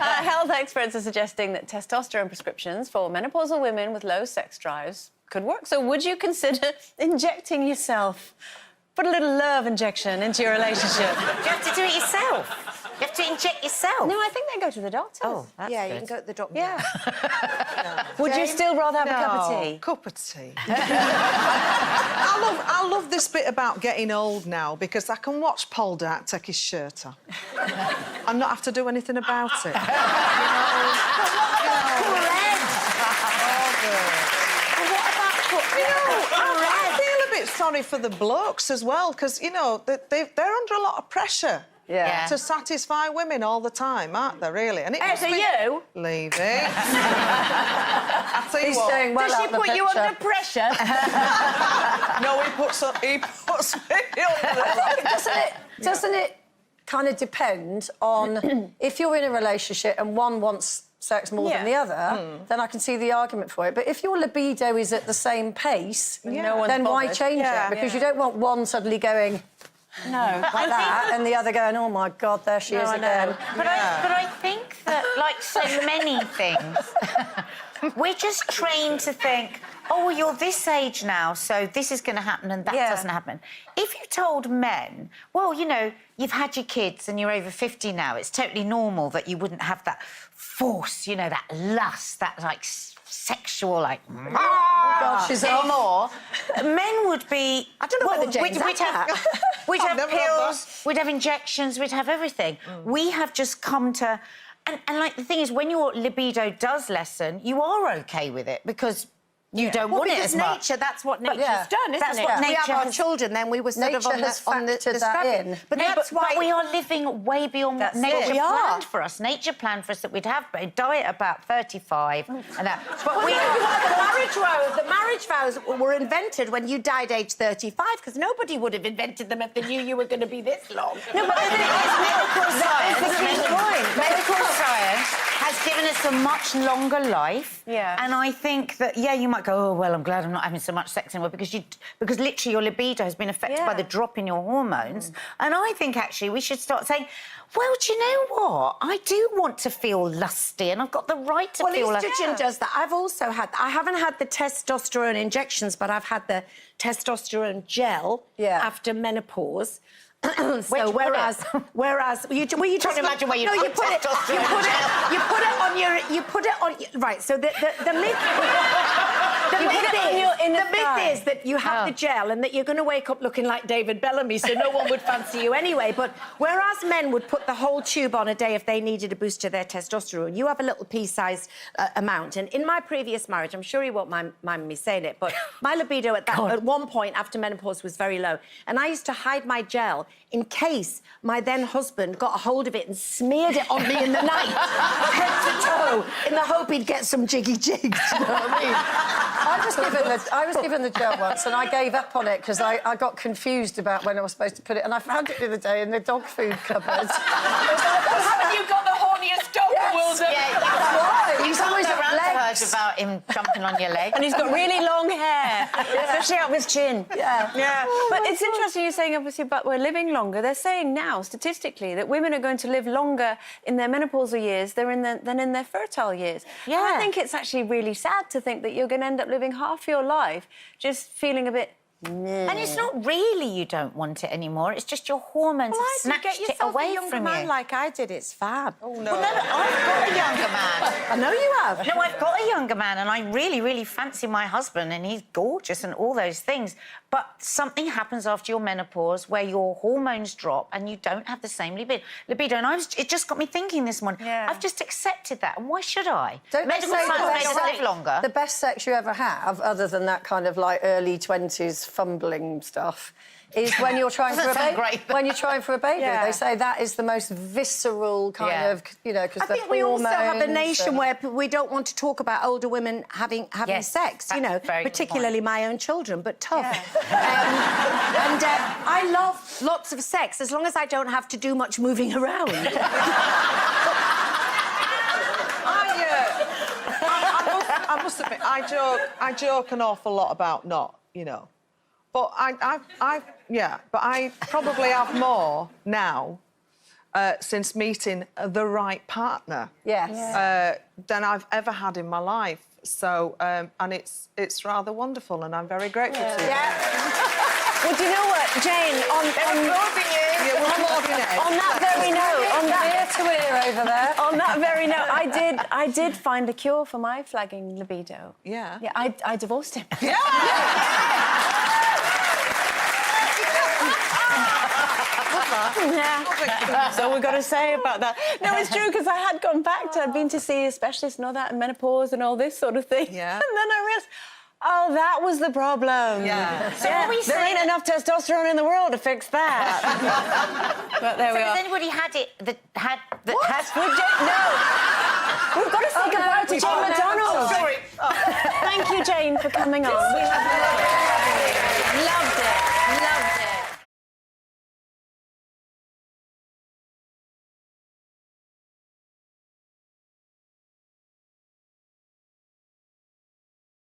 Health experts are suggesting that testosterone prescriptions for menopausal women with low sex drives could work. So would you consider injecting yourself? Put a little love injection into your relationship. You have to do it yourself. You have to inject yourself. No, I think they go to the doctors. Oh, that's yeah, good. you can go to the doctor. Yeah. Would you still rather have a cup of tea? Cup of tea. I love this bit about getting old now because I can watch Paul Dart take his shirt off and not have to do anything about it. I feel a bit sorry for the blokes as well because, you know, they're under a lot of pressure. Yeah. To satisfy women all the time, aren't they, really? And it So you? Leave it. I tell you He's what. staying well Does she out the put you picture. under pressure? No, he puts me under. Doesn't it kind of depend on if you're in a relationship and one wants sex more than the other, then I can see the argument for it. But if your libido is at the same pace, then why change it? Because you don't want one suddenly going like that and the other going, oh, my God, there she is again. But I think that, like so many things, we're just trained to think, oh, well, you're this age now, so this is going to happen and that doesn't happen. If you told men, well, you know, you've had your kids and you're over 50 now, it's totally normal that you wouldn't have that force, you know, that lust, that, like, sexual, like, God, she's more. Men would be... I don't know whether Jane's we'd have pills, we'd have injections, we'd have everything. We have just come to... And, like, the thing is, when your libido does lessen, you are OK with it because you don't want it as much. Nature, that's what nature's done, isn't That's it? what we nature have our has- children, then we were sort of on the factored that scrapping. in. But No, that's why... but we are living way beyond what nature planned for us. Nature planned for us that we'd have a diet about 35 and that. But Well, the marriage vows were invented when you died age 35 because nobody would have invented them if they knew you were going to be this long. No, but medical science has given us a much longer life. Yeah. And I think that, you might go, oh, well, I'm glad I'm not having so much sex anymore because literally your libido has been affected by the drop in your hormones. And I think, actually, we should start saying, well, do you know what? I do want to feel lusty and I've got the right to feel lusty. Well, estrogen does that. I've also had... I haven't had the testosterone injections, but I've had the testosterone gel after menopause. So whereas were you Trying to imagine where you put testosterone you put it on right. So the myth is that you have the gel and that you're going to wake up looking like David Bellamy, so no one would fancy you anyway. But whereas men would put the whole tube on a day if they needed a boost to their testosterone, you have a little pea-sized amount. And in my previous marriage, I'm sure he won't mind me saying it, but my libido at one point after menopause was very low, and I used to hide my gel in case my then husband got a hold of it and smeared it on me in the night, head to toe, in the hope he'd get some jiggy jigs. You know what I mean? I was given the gel once and I gave up on it because I got confused about when I was supposed to put it, and I found it the other day in the dog food cupboard. Haven't you got the horniest dog in the world? That's why. You He's can't always go got around to legs. heard about him jumping on your leg. And he's got really long hair, especially up his chin. Yeah. But it's interesting you're saying, obviously, but we're living longer. They're saying now, statistically, that women are going to live longer in their menopausal years than in their fertile years. Yeah. And I think it's actually really sad to think that you're going to end up living half your life just feeling a bit... And it's not really you don't want it anymore. It's just your hormones have snatched Get it yourself away a younger from man you. like I did. It's fab. Oh, no. Well, no, I've got a younger man. I know you have. No, I've got a younger man, and I really, really fancy my husband, and he's gorgeous and all those things. But something happens after your menopause where your hormones drop and you don't have the same libido. And it just got me thinking this morning. Yeah. I've just accepted that, and why should I? Don't they Medical say science the makes us live longer. The best sex you ever have, other than that kind of like early 20s fumbling stuff, is when you're trying for a Doesn't sound baby. great. When you're trying for a baby, Yeah. they say that is the most visceral kind of, you know, because I think we also have a nation where we don't want to talk about older women having Yes, sex, you know, that's a very good particularly my own children, but tough. I love lots of sex as long as I don't have to do much moving around. I must admit, I joke an awful lot about not, you know. But I probably have more now since meeting the right partner. Yes. Than I've ever had in my life. So, and it's rather wonderful, and I'm very grateful to you. Well, do you know what, Jane? On that very note, Ear to ear over there. on that very note, I did find a cure for my flagging libido. Yeah. Yeah, I divorced him. Yeah. So we've got to say about that. No, it's true, because I had gone back I'd been to see a specialist and all that, and menopause and all this sort of thing. Yeah. And then I realised, oh, that was the problem. Yeah. So are we there saying ain't enough testosterone in the world to fix that. But there we has are. anybody had it that had No. We've got to say goodbye to Jane McDonald. Sorry. Thank you, Jane, for coming on. We have